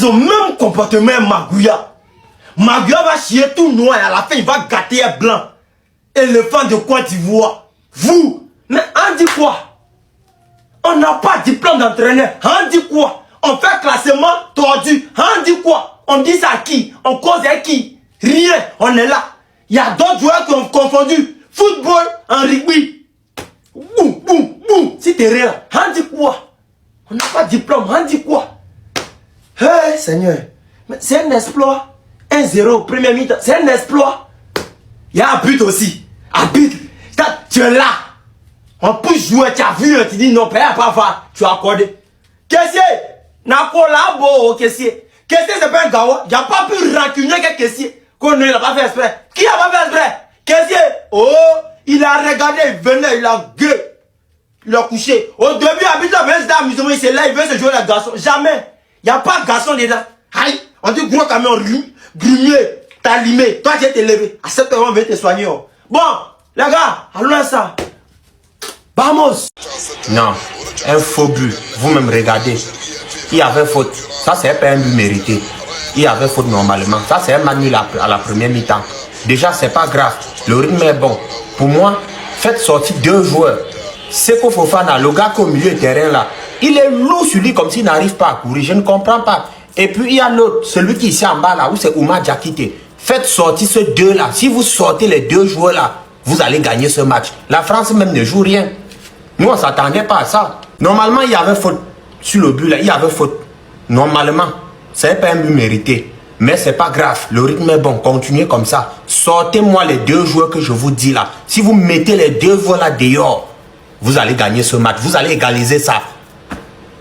Ils ont même comportement Magouya. Magouya va chier tout noir et à la fin il va gâter un blanc. Éléphant de Côte d'Ivoire. Vous, mais on dit quoi? On n'a pas de diplôme d'entraîneur. On dit quoi? On fait classement tordu. On dit quoi? On dit ça à qui? On cause à qui? Rien. On est là. Il y a d'autres joueurs qui ont confondu football en rugby. Boum, boum, boum. Si t'es rien, on dit quoi? On n'a pas de diplôme. On dit quoi? Hey, Seigneur. C'est un exploit. 1-0, première mi-temps. C'est un exploit. Il y a un but aussi. Un but. Tu es là. On peut jouer. Tu as vu. Tu dis non, père, pas. Tu as accordé. Qu'est-ce que n'a pas là, beau, qu'est-ce que c'est pas un gars. Il n'y a pas pu rancunier que qu'est-ce qu'on n'a pas fait exprès. Qui a pas fait exprès? Qu'est-ce que oh, il a regardé, il venait, il a gueulé. Il a couché. Au début, habituellement, il s'est amusé, il s'est là, il veut se jouer le garçon. Jamais. Il n'y a pas de garçon dedans. Aïe, on dit gros camion, grumé, t'as limé. Toi, tu es élevé. À 7 heures, on veut te soigner. Bon, les gars, allons à ça. Vamos. Non, un faux but. Vous-même regardez. Il y avait faute. Ça, c'est pas un but mérité. Il y avait faute normalement. Ça, c'est un match nul à la première mi-temps. Déjà, c'est pas grave. Le rythme est bon. Pour moi, faites sortir 2 joueurs. Seko Fofana, le gars qui est au milieu de terrain là, il est lourd sur lui comme s'il n'arrive pas à courir. Je ne comprends pas. Et puis il y a l'autre, celui qui est ici en bas là, où c'est Oumar Diakité. Faites sortir ces 2 là. Si vous sortez les 2 joueurs là, vous allez gagner ce match. La France même ne joue rien. Nous, on ne s'attendait pas à ça. Normalement, il y avait faute. Sur le but là, il y avait faute. Normalement, c'est pas un but mérité. Mais c'est pas grave. Le rythme est bon. Continuez comme ça. Sortez-moi les 2 joueurs que je vous dis là. Si vous mettez les 2 joueurs là dehors, vous allez gagner ce match. Vous allez égaliser ça.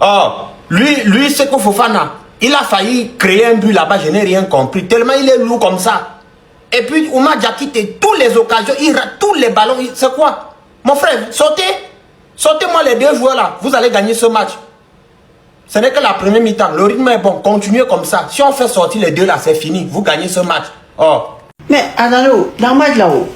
Oh, lui, Seko Fofana, il a failli créer un but là-bas. Je n'ai rien compris. Tellement il est lourd comme ça. Et puis, Oumar Diakité, toutes les occasions, il rate tous les ballons. C'est quoi? Mon frère, sortez. Sortez-moi les 2 joueurs là. Vous allez gagner ce match. Ce n'est que la première mi-temps. Le rythme est bon. Continuez comme ça. Si on fait sortir les 2 là, c'est fini. Vous gagnez ce match. Oh. Mais attendez, dans le match là-haut,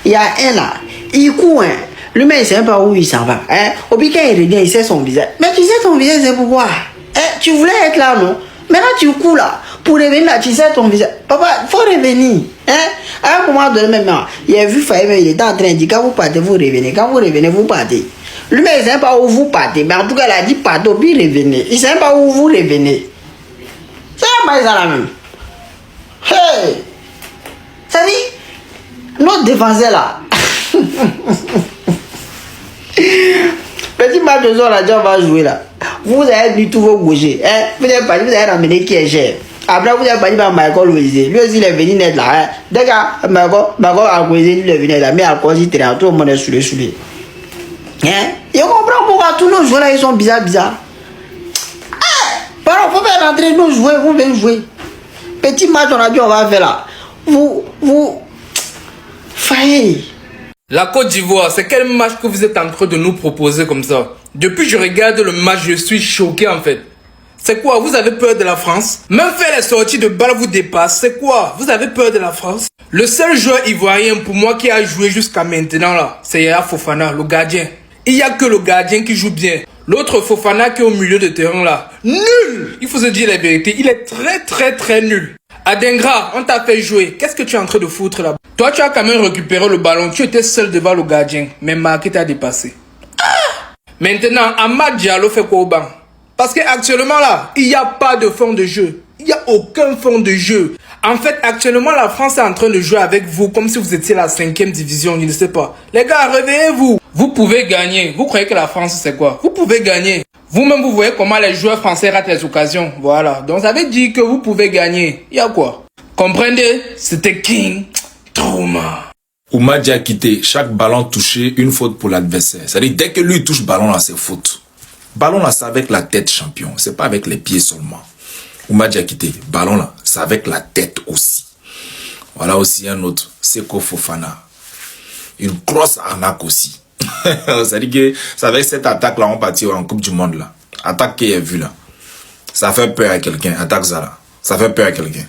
il y a un là. Il court, hein. Le mec, il ne sait pas où il s'en va. Hein? Au pied, quand il revient, il sait son visage. Mais tu sais ton visage, c'est pourquoi? Hein? Tu voulais être là, non? Maintenant, tu cours là. Pour revenir là, tu sais ton visage. Papa, il faut revenir. Hein? À un moment donné, maintenant, il a vu Faye, il était en train de dire quand vous partez, vous revenez. Quand vous revenez, vous partez. Le mec, il ne sait pas où vous partez. Mais en tout cas, il a dit partez, puis revenez. Il ne sait pas où vous revenez. C'est pas ça la même. Hey! Ça dit, notre défenseur là. Petit match de zone, là, on va jouer là. Vous avez mis tous vos gauchers. Hein? Vous avez ramené qui est cher. Après, vous avez parlé par Michael Louise. Lui aussi, il est venu net là. Hein? D'accord, Michael a Louise, lui est venu là. Mais à cause il traîne, tout le monde est sous les. Hein? Et on comprend pourquoi tous nos joueurs là, ils sont bizarres. Ah! Pardon, faut faire rentrer nos joueurs, vous venez jouer. Petit match, on a dit, on va faire là. Vous. Faillez. La Côte d'Ivoire, c'est quel match que vous êtes en train de nous proposer comme ça? Depuis que je regarde le match, je suis choqué en fait. C'est quoi? Vous avez peur de la France? Même faire les sorties de balle vous dépasse. C'est quoi? Vous avez peur de la France? Le seul joueur ivoirien pour moi qui a joué jusqu'à maintenant là, c'est Yaya Fofana, le gardien. Il n'y a que le gardien qui joue bien. L'autre Fofana qui est au milieu de terrain là, nul! Il faut se dire la vérité, il est très nul. Adengra, on t'a fait jouer. Qu'est-ce que tu es en train de foutre là? Toi, tu as quand même récupéré le ballon. Tu étais seul devant le gardien. Mais Marqué t'a dépassé. Ah! Maintenant, Amad Diallo fait quoi au banc? Parce qu'actuellement là, il n'y a pas de fond de jeu. Il n'y a aucun fond de jeu. En fait, actuellement, la France est en train de jouer avec vous comme si vous étiez la 5e division. Je ne sais pas. Les gars, réveillez-vous. Vous pouvez gagner. Vous croyez que la France, c'est quoi? Vous pouvez gagner. Vous-même, vous voyez comment les joueurs français ratent les occasions. Voilà. Donc, ça veut dire que vous pouvez gagner. Il y a quoi? Comprenez? C'était King Trauma. Oumar Diakité, chaque ballon touché, une faute pour l'adversaire. C'est-à-dire, dès que lui touche ballon là, c'est faute. Ballon là, c'est avec la tête, champion. C'est pas avec les pieds seulement. Oumar Diakité, ballon là, c'est avec la tête aussi. Voilà aussi un autre, Seko Fofana. Une grosse arnaque aussi. C'est-à-dire que c'est avec cette attaque là, on partit en Coupe du Monde là. Attaque qui est vue là. Ça fait peur à quelqu'un. Attaque ça là. Ça fait peur à quelqu'un.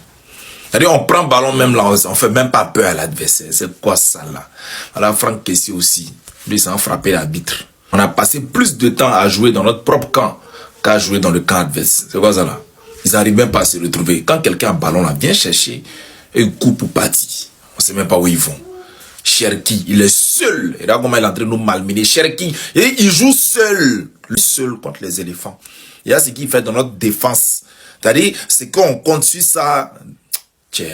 C'est-à-dire on prend ballon même là, on fait même pas peur à l'adversaire. C'est quoi ça là? Voilà, Franck Kessié aussi. Lui, ça a frappé l'arbitre. On a passé plus de temps à jouer dans notre propre camp qu'à jouer dans le camp adverse. C'est quoi ça là? Ils n'arrivent même pas à se retrouver. Quand quelqu'un a ballon là, vient chercher et coupe pour partir. On ne sait même pas où ils vont. Cherki, il est seul. Et là, comment il est en train de nous malmener. Cherki, il joue seul. Lui seul contre les éléphants. Il y a ce qu'il fait dans notre défense. C'est-à-dire, c'est qu'on compte sur ça. Tiens.